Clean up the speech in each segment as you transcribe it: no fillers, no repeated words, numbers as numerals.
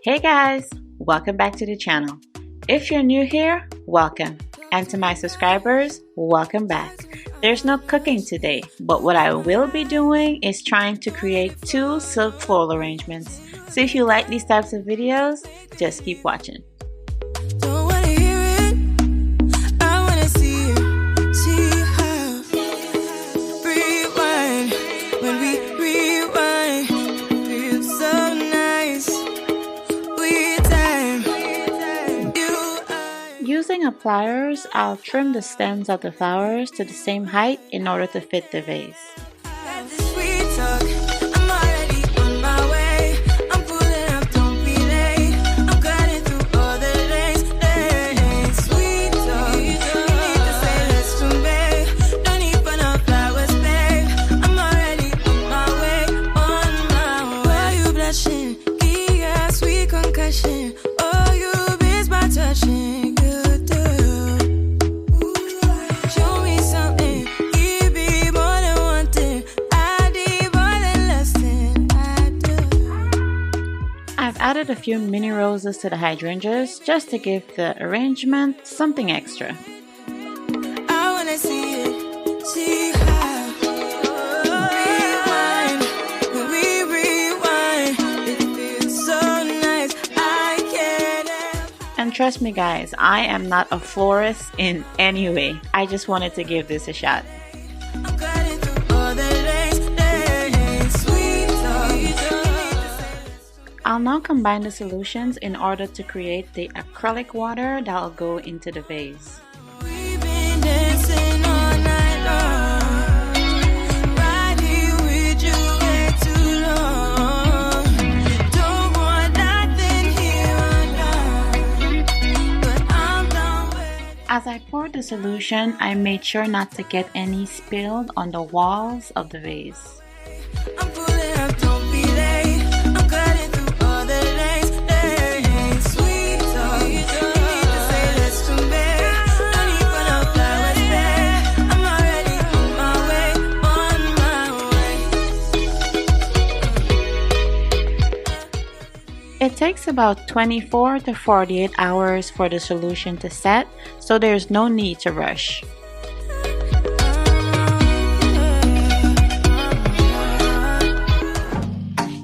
Hey guys, welcome back to the channel. If you're new here, welcome. And to my subscribers, welcome back. There's no cooking today, but what I will be doing is trying to create 2 silk floral arrangements. So if you like these types of videos, just keep watching. Using pliers, I'll trim the stems of the flowers to the same height in order to fit the vase. I've added a few mini roses to the hydrangeas just to give the arrangement something extra. And trust me guys, I am not a florist in any way. I just wanted to give this a shot. I'll now combine the solutions in order to create the acrylic water that will go into the vase. As I poured the solution, I made sure not to get any spilled on the walls of the vase. It takes about 24 to 48 hours for the solution to set, so there's no need to rush.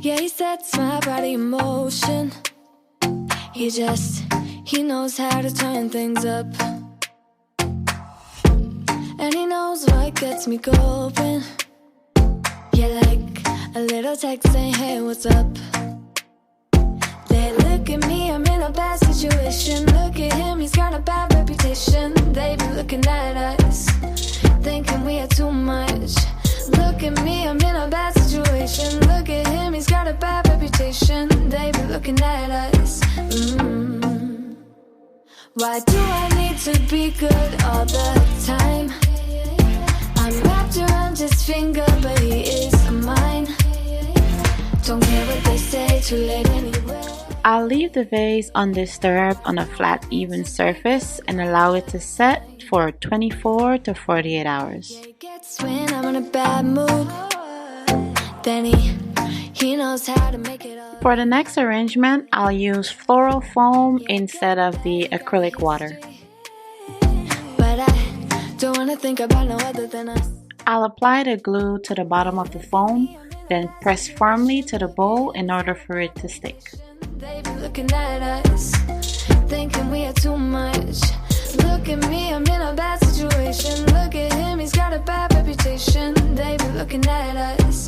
Yeah, he sets my body in motion. He knows how to turn things up. And he knows what gets me going. Yeah, like a little text saying, hey, what's up? Look at me, I'm in a bad situation. Look at him, he's got a bad reputation. They be looking at us, thinking we are too much. Look at me, I'm in a bad situation. Look at him, he's got a bad reputation. They be looking at us. Why do I need to be good all the time? I'm wrapped around his finger, but he is mine. Don't care what they say, too late anyway. I'll leave the vase undisturbed on a flat, even surface and allow it to set for 24 to 48 hours. When I'm in a bad mood, then he knows how to make it up. For the next arrangement, I'll use floral foam instead of the acrylic water. But I don't want to think about no other than us. I'll apply the glue to the bottom of the foam, then press firmly to the bowl in order for it to stick. They be looking at us, thinking we are too much. Look at me, I'm in a bad situation. Look at him, he's got a bad reputation. They be looking at us.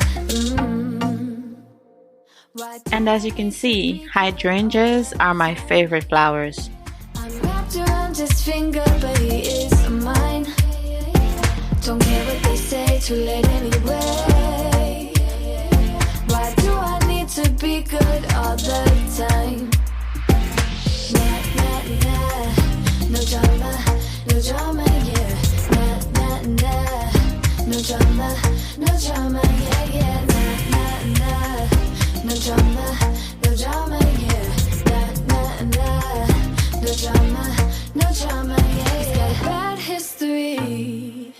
And as you can see, hydrangeas are my favorite flowers. I'm wrapped around his finger, but he is mine. Don't care what they say, too late anyway. Why do I need to be good all the time? Nah, nah, nah. No drama, yeah. Nah, nah, nah. No drama, yeah, yeah. Nah, nah, nah. No drama, yeah. Nah, nah, nah. No drama, yeah, yeah. He's got a bad history,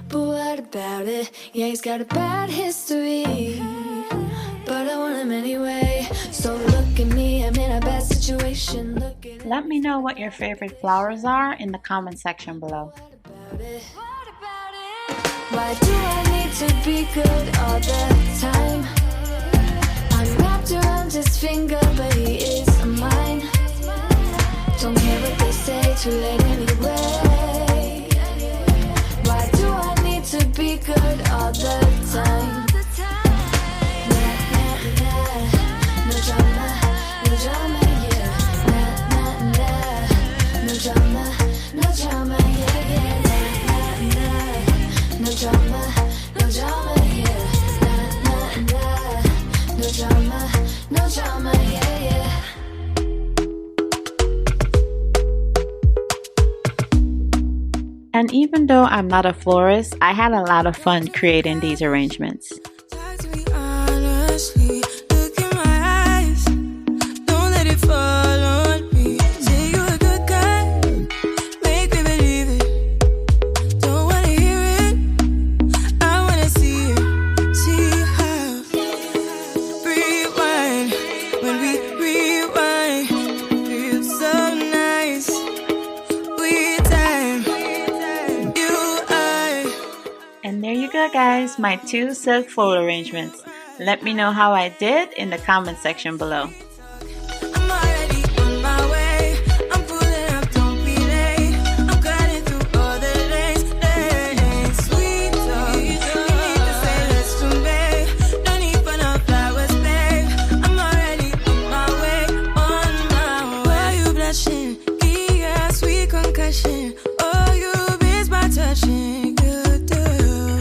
but what about it? Yeah, he's got a bad history, but I want him anyway. So look at me, I'm in a bad conversation. Looking Let me know what your favorite flowers are in the comment section below. Why do I need to be good all the time? I'm wrapped around his finger, but he is mine. Don't care what they say, too late anyway. Why do I need to be good all the time? Nah, nah, nah. No drama, no drama, yeah. Nah, nah, nah. No drama, no drama, yeah, yeah. Nah, nah, nah. No drama, no drama, yeah. Nah, nah, nah. No drama, no drama, yeah, yeah. And even though I'm not a florist, I had a lot of fun creating these arrangements. Talk to me honestly. Look in my eyes. Don't let it fall on me. Say you're a good guy. Make me believe it. Don't wanna hear it. I wanna see it. See how. Rewind. When we rewind, feels so nice. We time. You, I. And there you go, guys, my 2 silk floral arrangements. Let me know how I did in the comment section below. I'm already on my way. I'm pulling up, don't be late. I'm cutting through all the lanes. Sweet talk. You need to say less to me. No need for no flowers, babe. I'm already on my way. Why you blushing? Yeah, sweet concussion. Oh, you miss my touching. Good girl.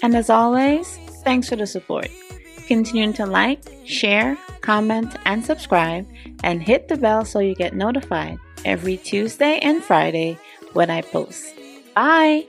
And as always, thanks for the support. Continue to like, share, comment, and subscribe, and hit the bell so you get notified every Tuesday and Friday when I post. Bye!